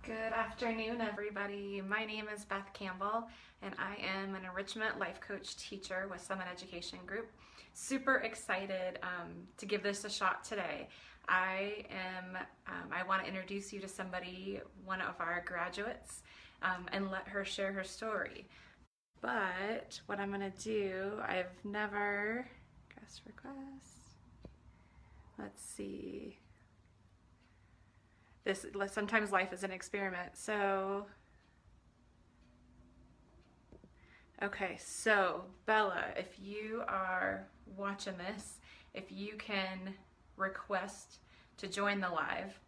Good afternoon, everybody. My name is Beth Campbell, and I am an enrichment life coach teacher with Summit Education Group. Super excited to give this a shot today. I want to introduce you to somebody, one of our graduates, and let her share her story. But what I'm going to do, I've never, guest request, let's see. Sometimes life is an experiment. So, okay, so Bella, if you are watching this, if you can request to join the live,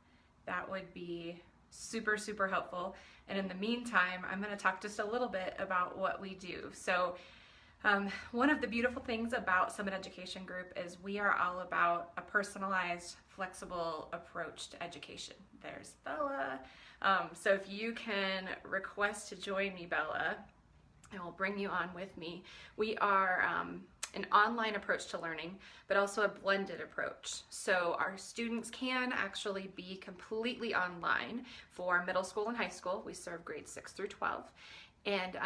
that would be super, super helpful. And in the meantime, I'm going to talk just a little bit about what we do. So one of the beautiful things about Summit Education Group is we are all about a personalized, flexible approach to education. There's Bella. So if you can request to join me, Bella, I will bring you on with me. We are an online approach to learning, but also a blended approach. So our students can actually be completely online for middle school and high school. We serve grades 6 through 12. And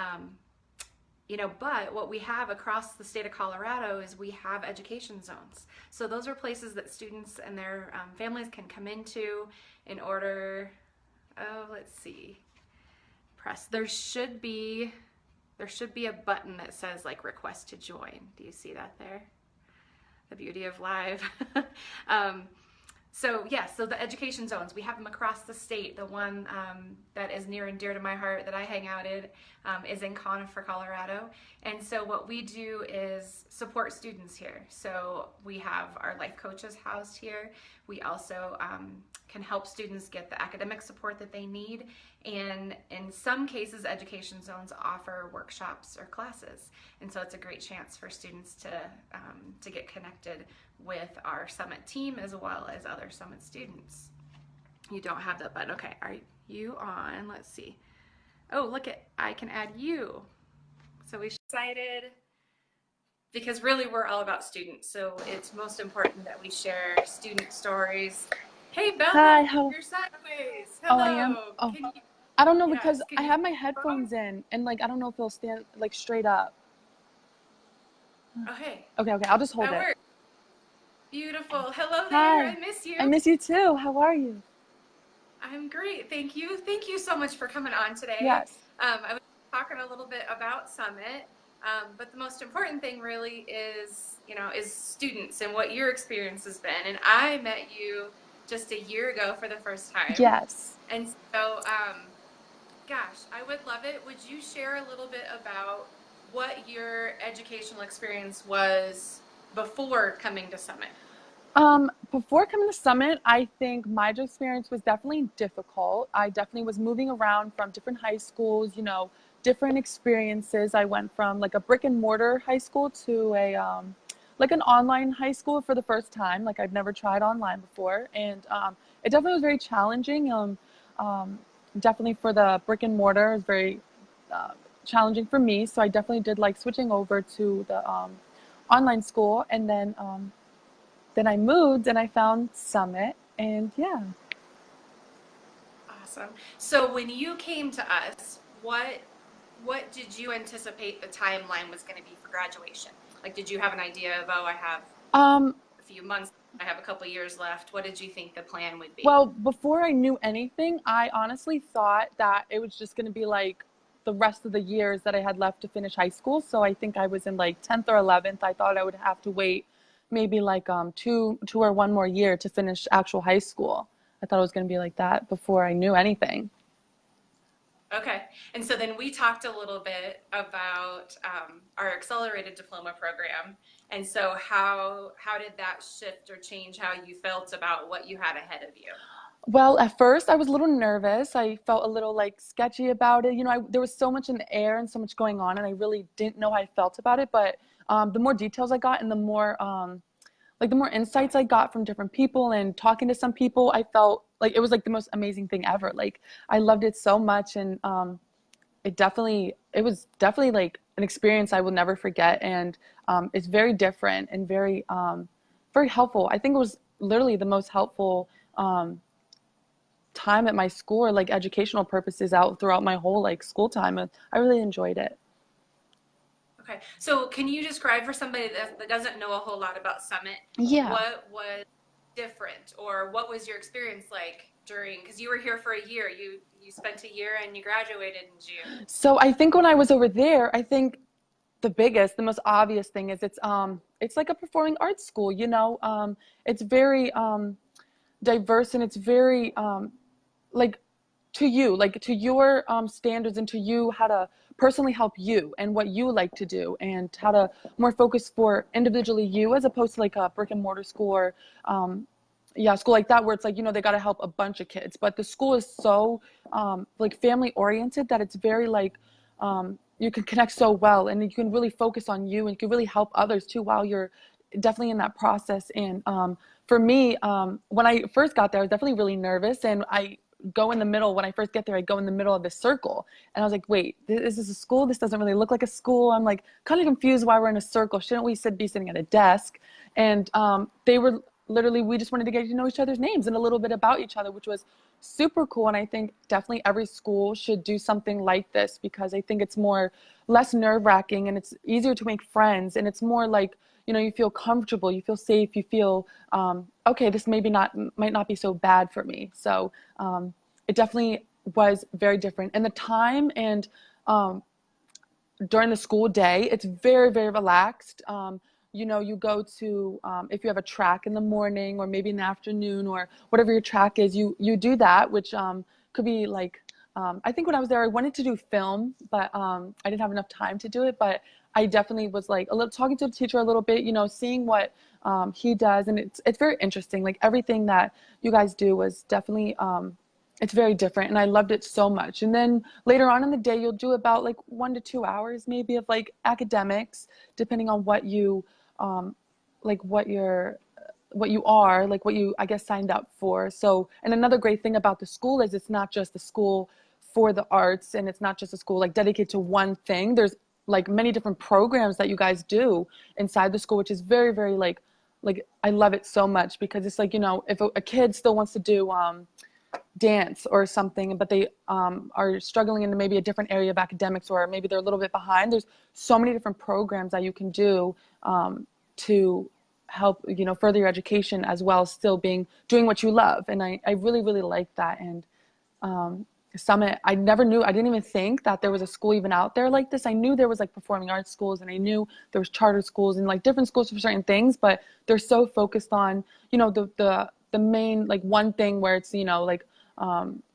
but what we have across the state of Colorado is we have education zones. So those are places that students and their families can come into in order, let's see, there should be a button that says like request to join. Do you see that there? The beauty of live. So the education zones, we have them across the state. The one that is near and dear to my heart that I hang out in is in Conifer, Colorado. And so what we do is support students here. So we have our life coaches housed here. We also can help students get the academic support that they need. And in some cases, education zones offer workshops or classes. And so it's a great chance for students to get connected with our Summit team as well as other Summit students. You don't have that button. Okay, are you on? Let's see. Oh, I can add you. So we excited because really we're all about students. So it's most important that we share student stories. Hey, Bella. Hi, you're sideways. Hello. Oh, I am? Oh, I don't know because I have my turn headphones in and I don't know if they'll stand straight up. Okay. Okay, I'll just hold That it. works. Beautiful. Hello there. Hi. I miss you. I miss you too. How are you? I'm great. Thank you. Thank you so much for coming on today. Yes. I was talking a little bit about Summit, but the most important thing really is students and what your experience has been. And I met you just a year ago for the first time. Yes. And so, gosh, I would love it. Would you share a little bit about what your educational experience was before coming to Summit? Before coming to Summit, I think my experience was definitely difficult. I definitely was moving around from different high schools, different experiences. I went from a brick and mortar high school to an online high school for the first time. I've never tried online before. And, it definitely was very challenging. Definitely for the brick and mortar, it was very, challenging for me. So I definitely did switching over to the, online school. And then I moved and I found Summit, and yeah. Awesome. So when you came to us, what did you anticipate the timeline was going to be for graduation? Did you have an idea of, I have a few months, I have a couple years left? What did you think the plan would be? Well, before I knew anything, I honestly thought that it was just going to be the rest of the years that I had left to finish high school. So I think I was in 10th or 11th. I thought I would have to wait maybe two or one more year to finish actual high school. I thought it was going to be like that before I knew anything. Okay. And so then we talked a little bit about our accelerated diploma program. And so how did that shift or change how you felt about what you had ahead of you? Well, at first I was a little nervous. I felt a little sketchy about it. There was so much in the air and so much going on, and I really didn't know how I felt about it. But the more details I got and the more insights I got from different people and talking to some people, I felt it was the most amazing thing ever. I loved it so much, and it was definitely an experience I will never forget. And it's very different and very very helpful. I think it was literally the most helpful time at my school, or like educational purposes out throughout my whole like school time. I really enjoyed it. Okay, so can you describe for somebody that doesn't know a whole lot about Summit, Yeah. what was different, or what was your experience like during, because you were here for a year, you spent a year and you graduated in June. So I think when I was over there, I think the most obvious thing is it's like a performing arts school, you know. It's very diverse, and it's very like like to your standards, and to you how to personally help you and what you like to do, and how to more focus for individually you, as opposed to like a brick and mortar school, or yeah, school like that, where it's like, you know, they got to help a bunch of kids. But the school is so like family oriented, that it's very like you can connect so well, and you can really focus on you, and you can really help others too while you're definitely in that process. And for me, when I first got there, I was definitely really nervous, and I go in the middle. When I first get there, I go in the middle of this circle, and I was like, wait, this is a school? This doesn't really look like a school. I'm like kind of confused why we're in a circle. Shouldn't we be sitting at a desk? And they were literally, we just wanted to get to know each other's names and a little bit about each other, which was super cool. And I think definitely every school should do something like this, because I think it's less nerve-wracking, and it's easier to make friends, and it's more like, you know, you feel comfortable, you feel safe, you feel okay, this might not be so bad for me. So it definitely was very different. And the time, and during the school day, it's very, very relaxed. You know, you go to, if you have a track in the morning, or maybe in the afternoon, or whatever your track is, you do that, which could be like, I think when I was there, I wanted to do film, but I didn't have enough time to do it. But I definitely was like a little talking to the teacher a little bit, you know, seeing what he does. And it's very interesting. Like everything that you guys do was definitely, it's very different, and I loved it so much. And then later on in the day, you'll do about like 1 to 2 hours maybe of like academics, depending on what you like what you are, like what you, I guess, signed up for. So, and another great thing about the school is it's not just a school for the arts, and it's not just a school like dedicated to one thing. There's like many different programs that you guys do inside the school, which is very, very like I love it so much, because it's like, you know, if a kid still wants to do dance or something, but they are struggling in maybe a different area of academics, or maybe they're a little bit behind, there's so many different programs that you can do to help, you know, further your education, as well as still doing what you love. And I really, really like that. And Summit, I didn't even think that there was a school even out there like this. I knew there was like performing arts schools, and I knew there was charter schools and like different schools for certain things, but they're so focused on, you know, the main like one thing, where it's, you know, like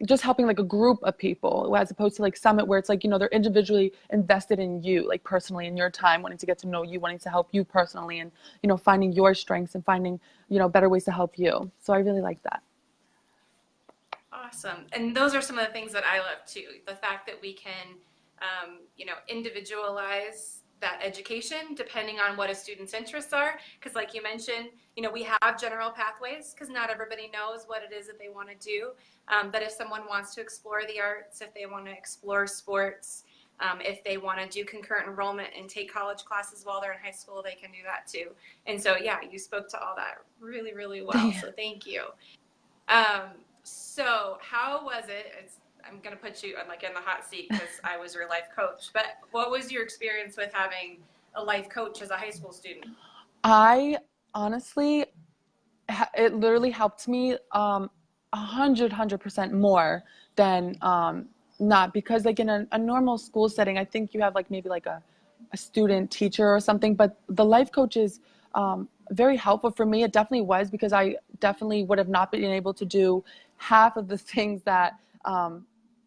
just helping like a group of people, as opposed to like Summit, where it's like, you know, they're individually invested in you, like personally, in your time, wanting to get to know you, wanting to help you personally, and, you know, finding your strengths and finding, you know, better ways to help you. So I really like that. Awesome. And those are some of the things that I love too. The fact that we can, you know, individualize that education depending on what a student's interests are. Because like you mentioned, you know, we have general pathways, because not everybody knows what it is that they want to do. But if someone wants to explore the arts, if they want to explore sports, if they want to do concurrent enrollment and take college classes while they're in high school, they can do that too. And so, yeah, you spoke to all that really, really well. So thank you. So how was it? I'm going to put you like in the hot seat, because I was your life coach, but what was your experience with having a life coach as a high school student? I honestly, it literally helped me 100% more than not, because like in a normal school setting, I think you have like maybe like a student teacher or something, but the life coach is very helpful for me. It definitely was, because I definitely would have not been able to do half of the things that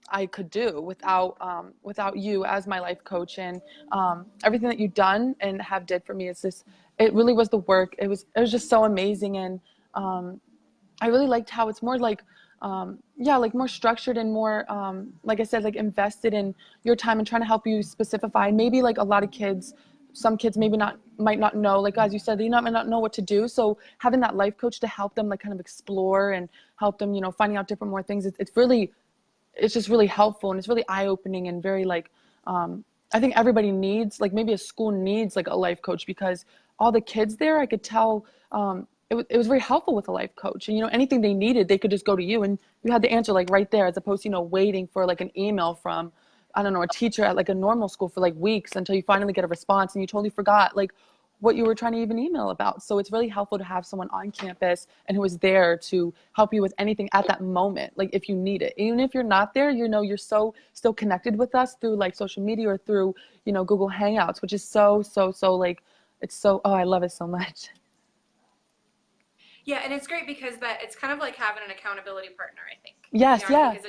I could do without you as my life coach. And everything that you've done and have did for me is just, it really was the work. It was just so amazing. And I really liked how it's more like yeah, like more structured, and more like I said, like invested in your time, and trying to help you specify. Maybe like a lot of kids, some kids might not know, like as you said, they might not know what to do. So having that life coach to help them like kind of explore, and help them, you know, finding out different more things, it's just really helpful, and it's really eye-opening, and very like I think everybody needs, like maybe a school needs like a life coach, because all the kids there, I could tell it was very helpful with a life coach. And, anything they needed, they could just go to you and you had the answer like right there, as opposed to, waiting for like an email from, I don't know, a teacher at like a normal school for like weeks until you finally get a response and you totally forgot like what you were trying to even email about. So it's really helpful to have someone on campus and who is there to help you with anything at that moment, like if you need it. Even if you're not there, you're so still connected with us through like social media or through, Google Hangouts, which is so like, it's so, oh, I love it so much. Yeah, and it's great because it's kind of like having an accountability partner, I think. Yes, I yeah. think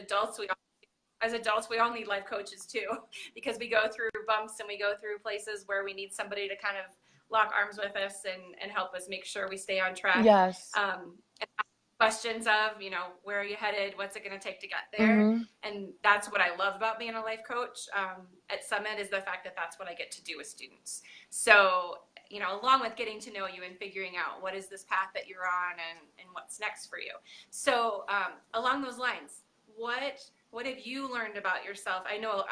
as adults, we all need life coaches too, because we go through bumps and we go through places where we need somebody to kind of lock arms with us and help us make sure we stay on track. Yes. And questions of, where are you headed? What's it going to take to get there? Mm-hmm. And that's what I love about being a life coach at Summit, is the fact that that's what I get to do with students. So, along with getting to know you and figuring out what is this path that you're on and what's next for you. So along those lines, what have you learned about yourself? I know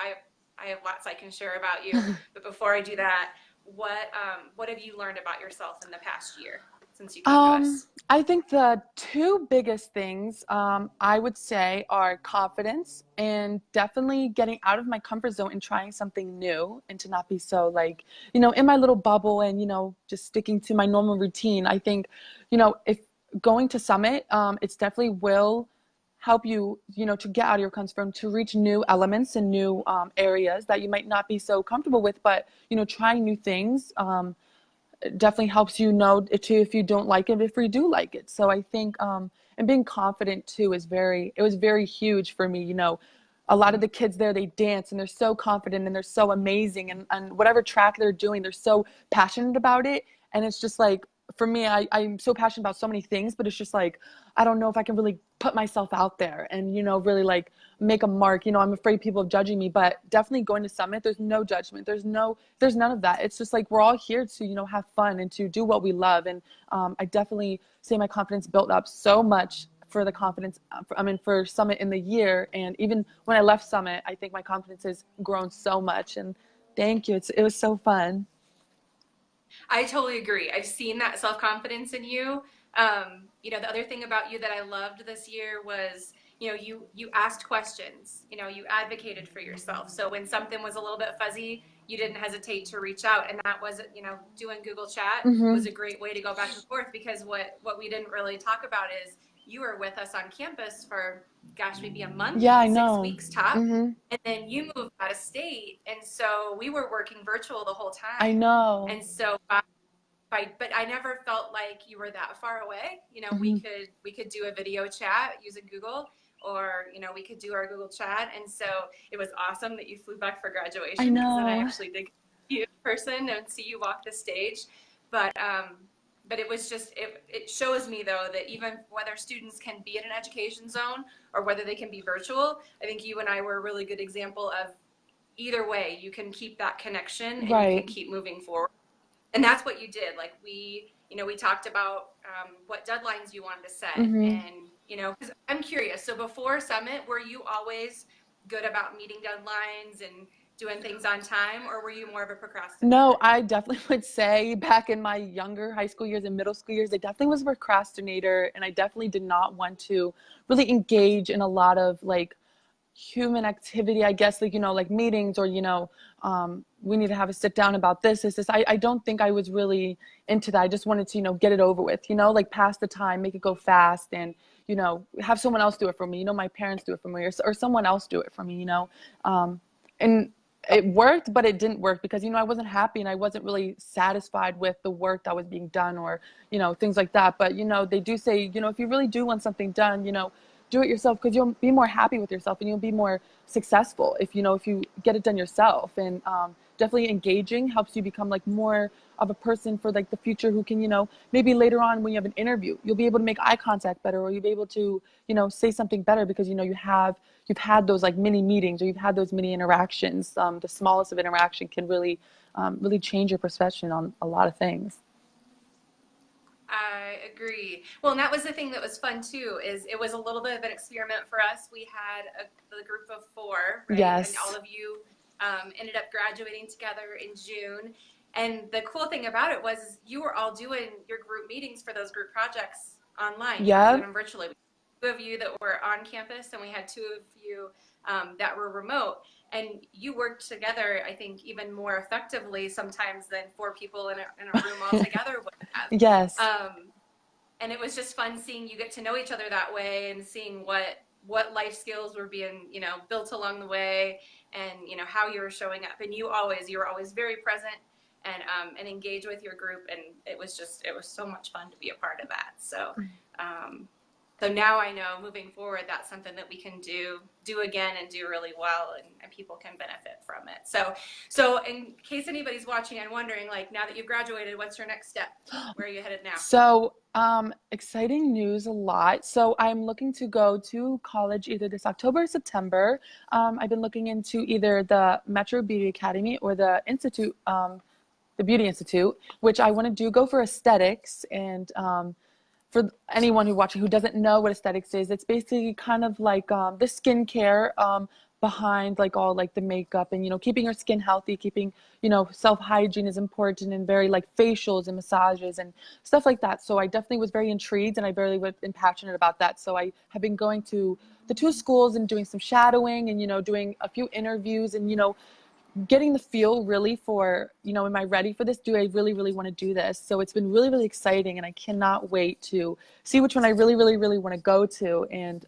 I have lots I can share about you, but before I do that, what have you learned about yourself in the past year since you came to us? I think the two biggest things I would say are confidence and definitely getting out of my comfort zone and trying something new, and to not be so like, in my little bubble and, just sticking to my normal routine. I think, if going to Summit, it's definitely will help you, to get out of your comfort zone, to reach new elements and new areas that you might not be so comfortable with, but, trying new things. Definitely helps if you don't like it, if you do like it. So I think and being confident too it was very huge for me. A lot of the kids there, they dance and they're so confident and they're so amazing, and whatever track they're doing, they're so passionate about it. And it's just like, for me, I'm so passionate about so many things, but it's just like, I don't know if I can really put myself out there and, really like make a mark. I'm afraid people of judging me, but definitely going to Summit, there's no judgment. There's none of that. It's just like, we're all here to, have fun and to do what we love. And I definitely say my confidence built up so much for the confidence, for Summit in the year. And even when I left Summit, I think my confidence has grown so much. And thank you. It was so fun. I totally agree. I've seen that self-confidence in you. The other thing about you that I loved this year was, you asked questions, you advocated for yourself. So when something was a little bit fuzzy, you didn't hesitate to reach out. And that was, doing Google Chat was a great way to go back and forth, because what we didn't really talk about is you were with us on campus for, gosh, maybe a month, Yeah, I 6 know. weeks top. And then you moved out of state. And so we were working virtual the whole time. I know. And so but I never felt like you were that far away. We could do a video chat using Google, or we could do our Google Chat. And so it was awesome that you flew back for graduation. I know. Because then I actually did see you in person and see you walk the stage. But it was just, it shows me though that even whether students can be in an education zone or whether they can be virtual, I think you and I were a really good example of either way you can keep that connection and Right. you can keep moving forward. And that's what you did. Like we talked about what deadlines you wanted to set. And, because I'm curious. So before Summit, were you always good about meeting deadlines and doing things on time, or were you more of a procrastinator? No, I definitely would say back in my younger high school years and middle school years, I definitely was a procrastinator, and I definitely did not want to really engage in a lot of like human activity, I guess, like, like meetings or, we need to have a sit down about this. I don't think I was really into that. I just wanted to, get it over with, like pass the time, make it go fast, and, have someone else do it for me. My parents do it for me, or someone else do it for me, and it worked, but it didn't work because, I wasn't happy and I wasn't really satisfied with the work that was being done, or, things like that. But, they do say, if you really do want something done, do it yourself, because you'll be more happy with yourself and you'll be more successful if you get it done yourself. And definitely engaging helps you become like more of a person for like the future, who can, maybe later on when you have an interview, you'll be able to make eye contact better, or you'll be able to, say something better because, you've had those like mini meetings, or you've had those mini interactions. The smallest of interaction can really change your perception on a lot of things. I agree. Well, and that was the thing that was fun too, is it was a little bit of an experiment for us. We had the group of 4, right? Yes. And all of you ended up graduating together in June. And the cool thing about it was you were all doing your group meetings for those group projects online. You were Yeah. doing them virtually. Two of you that were on campus, and we had two of you that were remote. And you worked together, I think, even more effectively sometimes than four people in a room all together would have. Yes. And it was just fun seeing you get to know each other that way, and seeing what life skills were being, you know, built along the way, and, you know, how you were showing up. And you were always very present and engage with your group. And it was so much fun to be a part of that. So, so now I know moving forward, that's something that we can do again and do really well, and people can benefit from it. So in case anybody's watching and wondering, like, now that you've graduated, what's your next step? Where are you headed now? So, exciting news a lot. So I'm looking to go to college either this October or September. I've been looking into either the Metro Beauty Academy or the Institute, the Beauty Institute, which I want to go for aesthetics. And for anyone who's watching who doesn't know what aesthetics is, it's basically kind of like the skincare behind like all like the makeup, and, you know, keeping your skin healthy, keeping, you know, self-hygiene is important, and very like facials and massages and stuff like that. So I definitely was very intrigued, and I really was been passionate about that. So I have been going to the two schools and doing some shadowing, and, you know, doing a few interviews, and, you know, getting the feel really for, you know, am I ready for this? Do I really, really want to do this? So it's been really, really exciting, and I cannot wait to see which one I really, really, really want to go to. And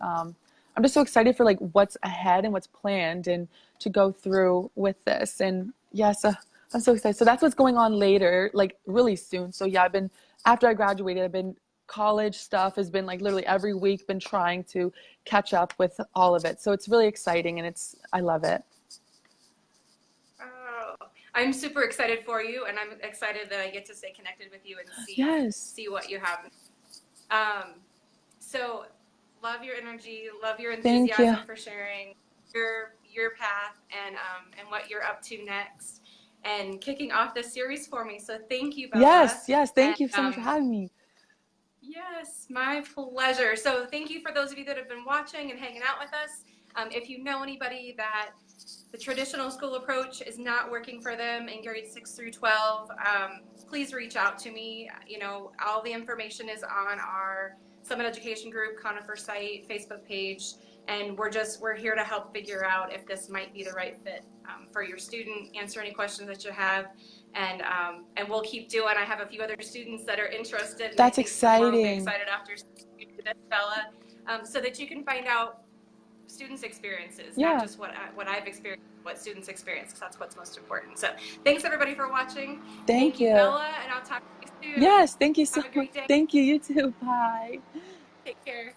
I'm just so excited for like what's ahead and what's planned, and to go through with this. And yes, I'm so excited. So that's what's going on later, like really soon. So yeah, after I graduated, college stuff has been like literally every week, been trying to catch up with all of it. So it's really exciting, and I love it. I'm super excited for you, and I'm excited that I get to stay connected with you and see what you have. So love your energy, love your enthusiasm for sharing your path, and what you're up to next, and kicking off this series for me. So thank you, Bella. Yes, thank you so much for having me. Yes, my pleasure. So thank you for those of you that have been watching and hanging out with us. If you know anybody that the traditional school approach is not working for them in grades 6 through 12, please reach out to me. You know, all the information is on our Summit Education Group Conifer site, Facebook page, and we're here to help figure out if this might be the right fit for your student, answer any questions that you have, and we'll keep doing. I have a few other students that are interested. And that's exciting. More will be excited after this, Bella, so that you can find out students' experiences, not just what I've experienced, what students experience, because that's what's most important. So thanks everybody for watching. Thank you, Bella, and I'll talk to you soon. Yes, thank you so much. Thank you. You too. Bye. Take care.